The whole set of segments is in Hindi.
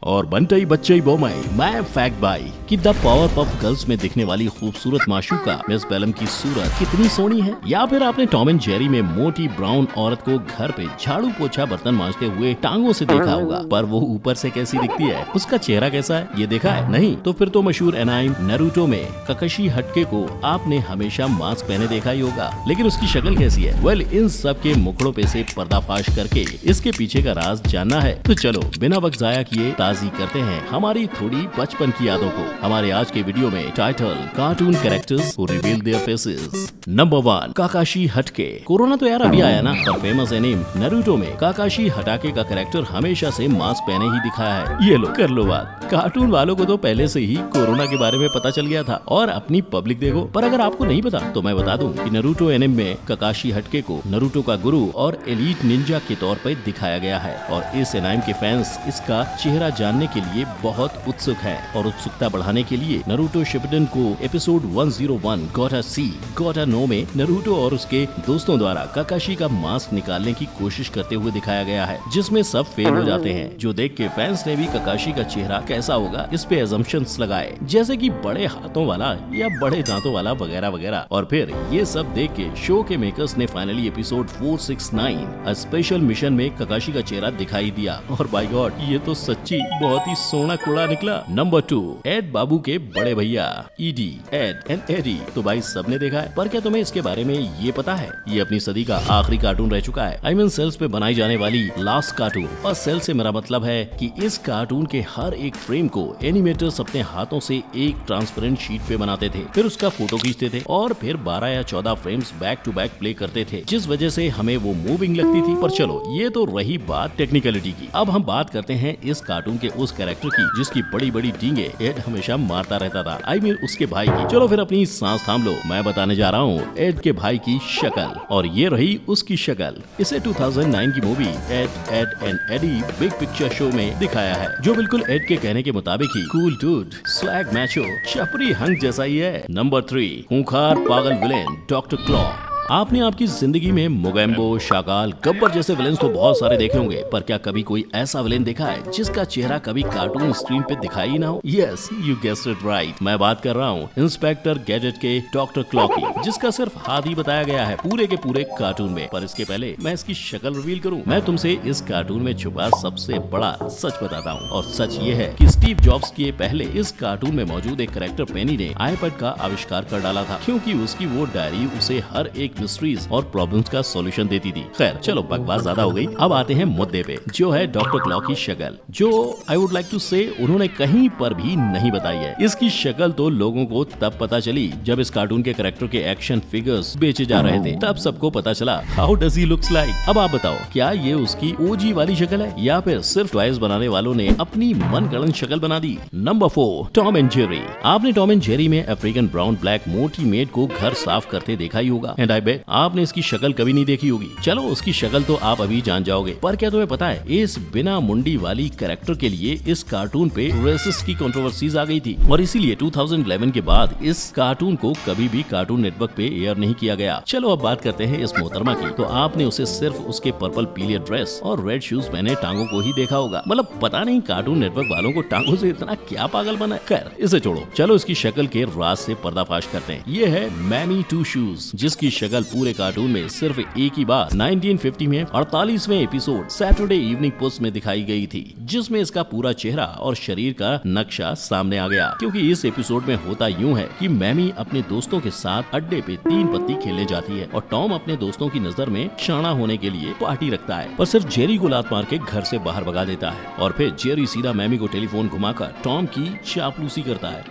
और बंटई बच्चई बोमई मैं फैक्ट बाई कि द पावर पफ गर्ल्स में दिखने वाली खूबसूरत माशूका मिस बेलम की सूरत कितनी सोहनी है। या फिर आपने टॉम एंड जेरी में मोटी ब्राउन औरत को घर पे झाड़ू पोछा बर्तन मांजते हुए टांगों से देखा होगा, पर वो ऊपर से कैसी दिखती है, उसका चेहरा कैसा है, ये देखा है? नहीं तो फिर तो मशहूर एनाइम नारुतो में काकाशी हटके को आपने हमेशा मास्क पहने देखा ही होगा, लेकिन उसकी शक्ल कैसी है? वेल, इन सब के मुखड़ों पे से पर्दाफाश करके इसके पीछे का राज जानना है तो चलो बिना वक्त जाया किए ताज़ी करते हैं हमारी थोड़ी बचपन की यादों को। हमारे आज के वीडियो में title cartoon characters who reveal their faces. Number 1 काकाशी हटके। कोरोना तो यार अभी आया ना, पर फेमस एनीम नारुतो में काकाशी हटाके का कैरेक्टर हमेशा से मास्क पहने ही दिखाया है। ये लो कर लो बात, कार्टून वालों को तो पहले से ही कोरोना के बारे में पता चल गया था और अपनी पब्लिक देखो। पर अगर आपको नहीं पता तो मैं बता दूं कि नारुतो एनीम में काकाशी हटके को नारुतो का गुरु और एलीट निंजा के तौर पर दिखाया गया है और इस एनीम के फैंस इसका चेहरा जानने के लिए बहुत उत्सुक है और उत्सुकता बढ़ाने के लिए नारुतो शिपुडेन को एपिसोड 101 गोटा सी गोटा नो में नारुतो और उसके दोस्तों द्वारा काकाशी का मास्क निकालने की कोशिश करते हुए दिखाया गया है, जिसमें सब फेल हो जाते हैं। जो देख के फैंस ने भी काकाशी का चेहरा कैसा होगा इस पे अजम्पशंस लगाए, जैसे कि बड़े हाथों वाला या बड़े दांतों वाला वगैरह वगैरह। और फिर ये सब देख के शो के मेकर्स ने finally episode 469 a special mission में काकाशी का चेहरा दिखाई दिया और बाय गॉड ये तो सच्ची बहुत ही सोना कुड़ा निकला। नंबर 2 एड बाबू के बड़े भैया ईडी एड एंड एडी। तो भाई सबने देखा है, पर क्या तुम्हें इसके बारे में ये पता है? ये अपनी सदी का आखिरी कार्टून रह चुका है। आई मीन सेल्स पे बनाई जाने वाली लास्ट कार्टून। और सेल से मेरा मतलब है कि इस कार्टून के हर एक फ्रेम को एनिमेटर्स अपने हाथों से एक ट्रांसपेरेंट शीट पे बनाते थे, फिर उसका फोटो खींचते थे और फिर 12 या 14 frames back to back play करते थे, जिस वजह से हमें वो मूविंग लगती थी। पर चलो ये तो रही बात टेक्निकलिटी की। अब हम बात करते हैं इस कार्टून के उस कैरेक्टर की जिसकी बड़ी बड़ी डींगे एड हमेशा मारता रहता था। आई मीन उसके भाई की। चलो फिर अपनी सांस थाम लो, मैं बताने जा रहा हूँ एड के भाई की शक्ल। और ये रही उसकी शक्ल। इसे 2009 की movie Ed and Eddy big picture show में दिखाया है, जो बिल्कुल एड के कहने के मुताबिक ही कूल डूड स्वैग मैचो चपरी हंग जैसा ही है। नंबर 3 खूंखार पागल विलेन डॉक्टर क्लॉ। आपने आपकी जिंदगी में मोगैम्बो, शागाल, गब्बर जैसे विलेन्स तो बहुत सारे देखे होंगे, पर क्या कभी कोई ऐसा विलेन देखा है जिसका चेहरा कभी कार्टून स्क्रीन पे दिखाई ही ना हो? Yes, you guessed it right, मैं बात कर रहा हूँ इंस्पेक्टर गैजेट के डॉक्टर क्लॉ की, जिसका सिर्फ हाथ ही बताया गया है पूरे के पूरे कार्टून में। पर इसके पहले मैं इसकी शक्ल रिवील करूँ, मैं तुमसे इस कार्टून में छुपा सबसे बड़ा सच बताता हूँ। और सच ये है कि स्टीव जॉब्स के पहले इस कार्टून में मौजूद एक कैरेक्टर पेनी ने आईपैड का आविष्कार कर डाला था, क्योंकि उसकी वो डायरी उसे हर एक मिस्ट्रीज और प्रॉब्लम्स का सॉल्यूशन देती थी। खैर चलो बकवास ज्यादा हो गई, अब आते हैं मुद्दे पे, जो है डॉक्टर क्लॉ की शक्ल, जो आई वुड लाइक टू से उन्होंने कहीं पर भी नहीं बताई है। इसकी शक्ल तो लोगों को तब पता चली जब इस कार्टून के कैरेक्टर के एक्शन फिगर्स बेचे जा रहे थे, तब सबको पता चला how does he looks like. अब आप बताओ, क्या ये उसकी ओजी वाली शक्ल है या फिर सिर्फ टॉयज बनाने वालों ने अपनी मनगढ़ंत शक्ल बना दी? Number 4 Tom and Jerry. आपने टॉम एंड जेरी में अफ्रीकन ब्राउन ब्लैक मोटी मेड को घर साफ करते देखा ही होगा, एंड आई बेट आपने इसकी शक्ल कभी नहीं देखी होगी। चलो उसकी शक्ल तो आप अभी जान जाओगे, पर क्या तुम्हें पता है इस बिना मुंडी वाली कैरेक्टर के लिए इस कार्टून पे रेसिस्ट की कंट्रोवर्सीज आ गई थी, और इसीलिए 2011 के बाद इस कार्टून को कभी भी कार्टून नेटवर्क पे एयर नहीं किया गया। चलो अब बात करते हैं इस मोहतरमा की। तो आपने उसे सिर्फ उसके पर्पल पीले ड्रेस और रेड शूज पहने टांगों को ही देखा होगा। मतलब पता नहीं कार्टून नेटवर्क वालों को टांगों से इतना क्या पागल बना है। खैर इसे छोड़ो, चलो इसकी शक्ल के राज से पर्दाफाश करते हैं। ये है मैमी टू शूज, जिसकी शक्ल पूरे कार्टून में सिर्फ एक ही बार 1950 में 48वें एपिसोड सैटरडे इवनिंग पोस्ट में दिखाई गई थी, जिसमें इसका पूरा चेहरा और शरीर का नक्शा सामने आ गया। क्योंकि इस एपिसोड में होता यूं है कि मैमी अपने दोस्तों के साथ अड्डे पे 3 पत्ती खेलने जाती है और टॉम अपने दोस्तों की नजर में शाना होने के लिए पार्टी रखता है, पर सिर्फ जेरी को लात मार के घर से बाहर भगा देता है। और फिर जेरी सीधा मैमी को टेलीफोन घुमाकर टॉम की चापलूसी करता है।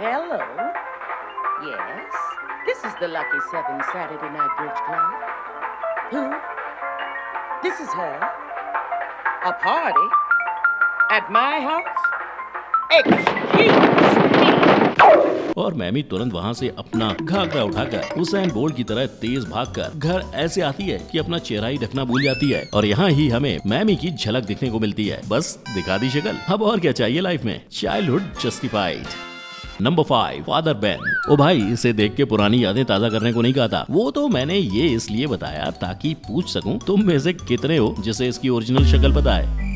Hello. Yes. This is the Lucky 7 Saturday Night Bridge Club. Who? This is her. A party? At my house? Excuse me. और मैमी तुरंत वहाँ से अपना घाघरा उठाकर उसेन बोल्ट की तरह तेज भागकर घर ऐसे आती है कि अपना चेहरा ही ढकना भूल जाती है। और यहाँ ही हमें मैमी की झलक दिखने को मिलती है। बस दिखा दी शक्ल, अब और क्या चाहिए लाइफ में? Childhood justified. Number 5 Father Ben. ओ भाई, इसे देख के पुरानी यादें ताजा करने को नहीं कहा था, वो तो मैंने ये इसलिए बताया ताकि पूछ सकूं तुम में से कितने हो जिसे इसकी ओरिजिनल शक्ल पता है।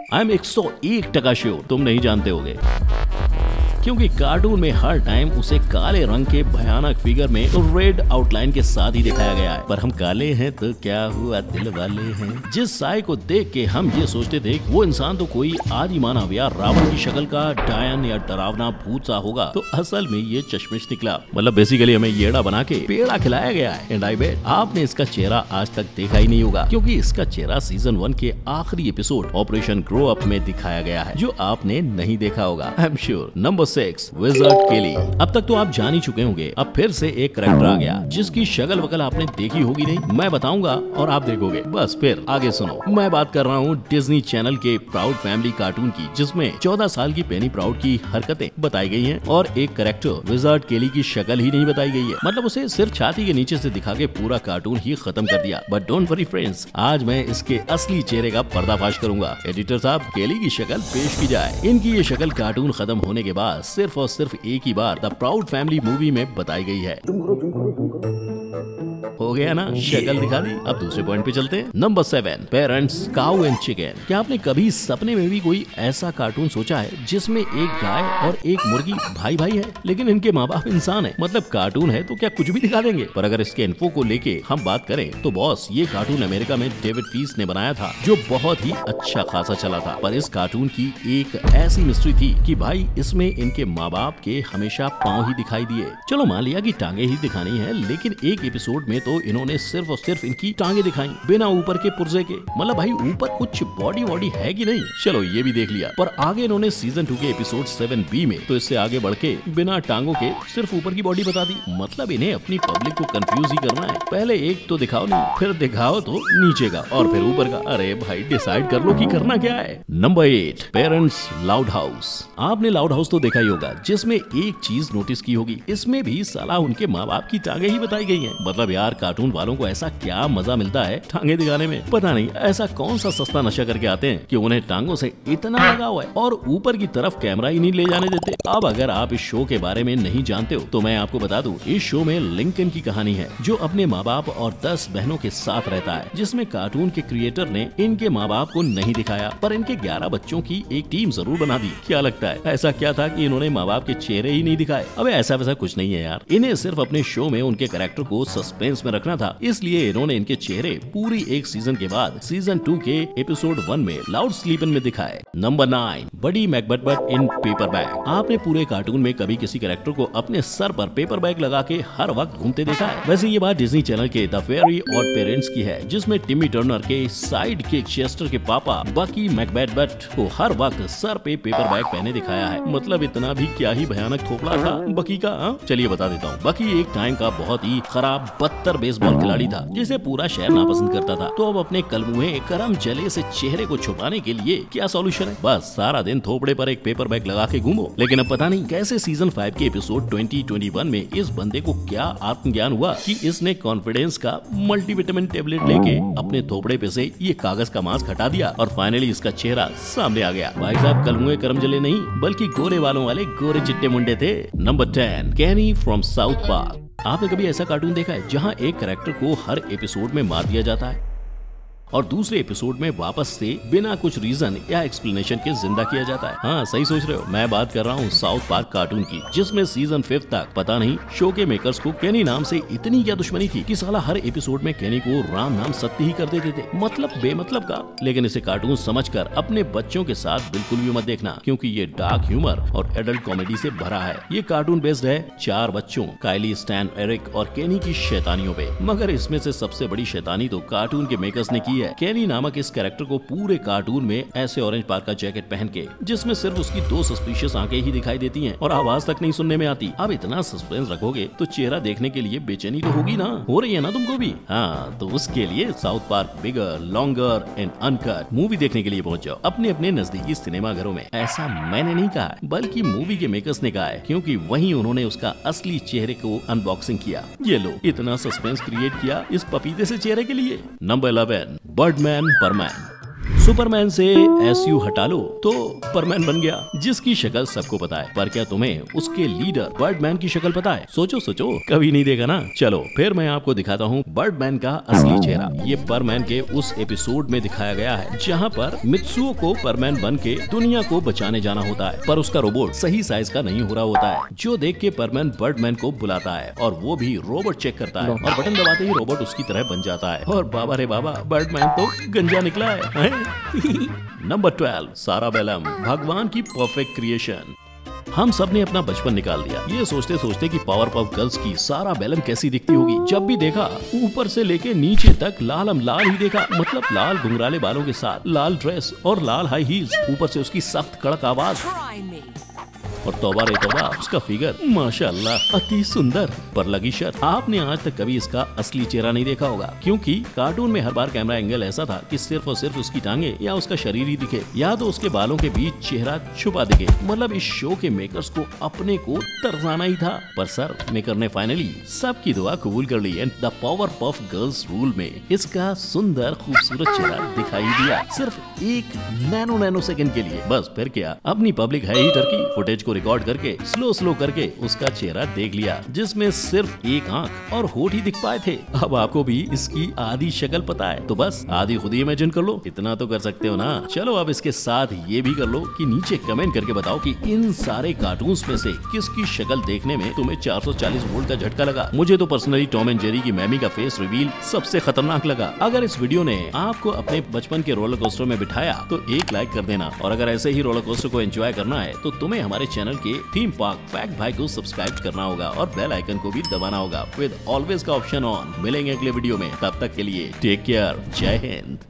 आई एम 101% श्योर तुम नहीं जानते होगे, क्योंकि कार्टून में हर टाइम उसे काले रंग के भयानक फिगर में रेड आउटलाइन के साथ ही दिखाया गया है। पर हम काले हैं तो क्या हुआ, दिल वाले हैं। जिस साय को देख के हम ये सोचते थे वो इंसान तो कोई आदि मानव या रावण की शक्ल का डायन या डरावना भूत सा होगा, तो असल में ये चश्मिश निकला। मतलब बेसिकली हमें येड़ा बना के पेड़ा खिलाया गया है। एंड आई बेट आपने इसका चेहरा आज तक देखा ही नहीं होगा, क्योंकि इसका चेहरा सीजन 1 के आखिरी एपिसोड ऑपरेशन ग्रो अप में दिखाया गया है, जो आपने नहीं देखा होगा। I am sure. Number 6 wizard केली। अब तक तो आप जान ही चुके होंगे, अब फिर से एक कैरेक्टर आ गया जिसकी शक्ल वकल आपने देखी होगी नहीं, मैं बताऊंगा और आप देखोगे। बस फिर आगे सुनो। मैं बात कर रहा हूँ डिज्नी चैनल के प्राउड फैमिली कार्टून की, जिसमें 14 साल की पेनी प्राउड की हरकतें बताई गई हैं और एक कैरेक्टर विज़ार्ड केली की शक्ल ही नहीं बताई गई है। मतलब उसे सिर्फ छाती के नीचे से दिखा के पूरा कार्टून ही खत्म कर दिया। बट डोंट वरी फ्रेंड्स, आज मैं इसके असली चेहरे का पर्दाफाश करूंगा। एडिटर साहब, केली की शक्ल पेश की जाए। इनकी ये शक्ल कार्टून खत्म होने के बाद सिर्फ और सिर्फ एक ही बार द प्राउड फैमिली मूवी में बताई गई है। हो गया ना, शक्ल दिखा दी। अब दूसरे पॉइंट पे चलते हैं। Number 7 parents cow and chicken. क्या आपने कभी सपने में भी कोई ऐसा कार्टून सोचा है जिसमें एक गाय और एक मुर्गी भाई भाई है, लेकिन इनके माँ बाप इंसान है? मतलब कार्टून है तो क्या कुछ भी दिखा देंगे। पर अगर इसके इन्फो को लेके हम बात करें तो बॉस, ये कार्टून अमेरिका में डेविड फीस ने बनाया था, जो बहुत ही अच्छा खासा चला था। पर इस कार्टून की एक ऐसी मिस्ट्री थी कि भाई इसमें इनके माँ बाप के हमेशा पाँव ही दिखाई दिए। चलो मान लिया कि टांगे ही दिखानी है, लेकिन एक एपिसोड में तो इन्होंने सिर्फ और सिर्फ इनकी टांगे दिखाई, बिना ऊपर के पुर्जे के। मतलब भाई ऊपर कुछ बॉडी वॉडी है कि नहीं, चलो ये भी देख लिया। पर आगे इन्होंने सीजन 2 के एपिसोड 7B में तो इससे आगे बढ़ के बिना टांगों के सिर्फ ऊपर की बॉडी बता दी। मतलब इन्हें अपनी पब्लिक को कंफ्यूज ही करना है। पहले एक तो दिखाओ नहीं, फिर दिखाओ तो नीचे का और फिर ऊपर का। अरे भाई डिसाइड कर लो कि करना क्या है। Number 8 parents loud house. आपने लाउड हाउस तो देखा ही होगा, जिसमें एक चीज नोटिस की होगी, इसमें भी साला उनके माँ बाप की टांगे ही बताई गई हैं। मतलब यार कार्टून वालों को ऐसा क्या मजा मिलता है टांगे दिखाने में, पता नहीं ऐसा कौन सा सस्ता नशा करके आते हैं कि उन्हें टांगों से इतना लगा हुआ है और ऊपर की तरफ कैमरा ही नहीं ले जाने देते। अब अगर आप इस शो के बारे में नहीं जानते हो तो मैं आपको बता दूं, इस शो में लिंकन की कहानी है, जो अपने माँ बाप और 10 बहनों के साथ रहता है, जिसमें कार्टून के क्रिएटर ने इनके माँ बाप को नहीं दिखाया, पर इनके 11 बच्चों की एक टीम जरूर बना दी। क्या लगता है ऐसा क्या था कि इन्होंने माँ बाप के चेहरे ही नहीं दिखाए? अबे ऐसा वैसा कुछ नहीं है यार, इन्हें सिर्फ अपने शो में उनके कैरेक्टर को सस्पेंस में रखना था, इसलिए इन्होंने इनके चेहरे पूरी एक सीजन के बाद सीजन 2 के एपिसोड 1 में लाउड स्लीपन में दिखाए। Number 9 Buddy McBeth in paper bag. आपने पूरे कार्टून में कभी किसी कैरेक्टर को अपने सर पर पेपर बैग लगा के हर वक्त घूमते देखा है? वैसे ये बात डिज्नी चैनल के द वेरी ऑड पेरेंट्स की है, जिसमें टिमी टर्नर के साइड किक चेस्टर के पापा बकी मैकबथ को हर वक्त सर पे पेपर बैग पहने दिखाया है। मतलब इतना भी क्या ही भयानक थोपड़ा था बकी का। चलिए बता देता हूँ, बकी एक टाइम का बहुत ही खराब बदतर बेसबॉल खिलाड़ी था, जिसे पूरा शहर नापसंद करता था। तो अब अपने कलमुहे करम जले से चेहरे को छुपाने के लिए क्या सॉल्यूशन है? बस सारा दिन थोपड़े पर एक पेपर बैग लगा के घूमो। लेकिन अब पता नहीं कैसे सीजन 5 के एपिसोड 2021 में इस बंदे को क्या आत्मज्ञान हुआ कि इसने कॉन्फिडेंस का मल्टीविटामिन टेबलेट लेके अपने थोपड़े पे से ये कागज का मास्क हटा दिया और फाइनली इसका चेहरा सामने आ गया। भाई साहब कलमुहे करम जले नहीं, बल्कि गोरे वालों वाले गोरे चिट्टे मुंडे थे। Number 10 Kenny from South Park. आपने कभी ऐसा कार्टून देखा है जहां एक कैरेक्टर को हर एपिसोड में मार दिया जाता है और दूसरे एपिसोड में वापस से बिना कुछ रीजन या एक्सप्लेनेशन के जिंदा किया जाता है? हाँ सही सोच रहे हो, मैं बात कर रहा हूँ साउथ पार्क कार्टून की, जिसमें सीजन 5 तक पता नहीं शो के मेकर्स को केनी नाम से इतनी क्या दुश्मनी थी कि साला हर एपिसोड में केनी को राम नाम सत्य ही कर देते थे। मतलब बेमतलब का। लेकिन इसे कार्टून समझकर अपने बच्चों के साथ बिल्कुल भी मत देखना, क्योंकि ये डार्क ह्यूमर और एडल्ट कॉमेडी से भरा है। ये कार्टून बेस्ड है 4 बच्चों काइली, स्टैन, एरिक और केनी की शैतानियों पे। मगर इसमें से सबसे बड़ी शैतानी तो कार्टून के मेकर्स ने की है। केनी नामक इस कैरेक्टर को पूरे कार्टून में ऐसे ऑरेंज पार्क का जैकेट पहन के, जिसमें सिर्फ उसकी 2 सस्पिशियस आंखें ही दिखाई देती हैं और आवाज तक नहीं सुनने में आती। अब इतना सस्पेंस रखोगे तो चेहरा देखने के लिए बेचैनी तो होगी ना, हो रही है ना तुमको भी? हाँ, तो उसके लिए south park bigger, longer and uncut movie देखने के लिए पहुंच जाओ अपने अपने नजदीकी सिनेमा घरों में। ऐसा मैंने नहीं कहा, बल्कि मूवी के मेकर्स ने कहा है, क्योंकि वहीं उन्होंने उसका असली चेहरे को अनबॉक्सिंग किया। ये लो, इतना सस्पेंस क्रिएट किया इस पपीते से चेहरे के लिए। Number 11 Birdman परमैन। सुपरमैन से SU हटा लो तो परमैन बन गया, जिसकी शक्ल सबको पता है। पर क्या तुम्हें उसके लीडर बर्डमैन की शक्ल पता है? सोचो सोचो, कभी नहीं देखा ना। चलो फिर मैं आपको दिखाता हूँ बर्डमैन का असली चेहरा। ये परमैन के उस एपिसोड में दिखाया गया है जहाँ पर मित्सुओ को परमैन बन के दुनिया को बचाने जाना होता है, पर उसका रोबोट सही साइज का नहीं हो रहा होता है, जो देख के परमैन बर्डमैन को बुलाता है और वो भी रोबोट चेक करता है और बटन दबाते ही रोबोट उसकी तरह बन जाता है। और बाबा रे बाबा, बर्डमैन तो गंजा निकला है। नंबर 12, सारा बेलम, भगवान की परफेक्ट क्रिएशन। हम सब ने अपना बचपन निकाल दिया ये सोचते सोचते कि पावर पफ गर्ल्स की सारा बेलम कैसी दिखती होगी। जब भी देखा ऊपर से लेके नीचे तक लाल ही देखा, मतलब लाल घुंघराले बालों के साथ लाल ड्रेस और लाल हाई हील्स, ऊपर से उसकी सख्त कड़क आवाज और तौबा रे तौबा उसका फिगर माशाअल्लाह अति सुंदर। पर लगी शर्त, आपने आज तक कभी इसका असली चेहरा नहीं देखा होगा, क्योंकि कार्टून में हर बार कैमरा एंगल ऐसा था कि सिर्फ और सिर्फ उसकी टांगे या उसका शरीर ही दिखे, या तो उसके बालों के बीच चेहरा छुपा दिखे। मतलब इस शो के मेकर्स को अपने को तरसाना ही था। पर सर, मेकर ने फाइनली सबकी दुआ कबूल कर ली and the Powerpuff Girls rule में इसका सुंदर खूबसूरत चेहरा दिखाई दिया, सिर्फ एक नैनो सेकंड के लिए। बस फिर क्या, अपनी पब्लिक है ही टर्की, फुटेज को रिकॉर्ड करके स्लो करके उसका चेहरा देख लिया, जिसमें सिर्फ एक आंख और होठ ही दिख पाए थे। अब आपको भी इसकी आधी शक्ल पता है, तो बस आधी खुद ही इमेजिन कर लो। इतना तो कर सकते हो ना। चलो अब इसके साथ ये भी कर लो कि नीचे कमेंट करके बताओ कि इन सारे कार्टून्स में से किसकी शक्ल देखने में तुम्हें 440 वोल्ट का झटका लगा। मुझे तो पर्सनली टॉम एंड जेरी की मैमी का फेस रिवील सबसे खतरनाक लगा। अगर इस वीडियो ने आपको अपने बचपन के रोलर कोस्टर में बिठाया तो एक लाइक कर देना, और अगर ऐसे ही रोलर कोस्टर को एंजॉय करना है तो तुम्हें हमारे चैनल के थीम पार्क फैक्ट भाई को सब्सक्राइब करना होगा और बेल आइकन को भी दबाना होगा विद ऑलवेज का ऑप्शन ऑन। मिलेंगे अगले वीडियो में, तब तक के लिए टेक केयर, जय हिंद।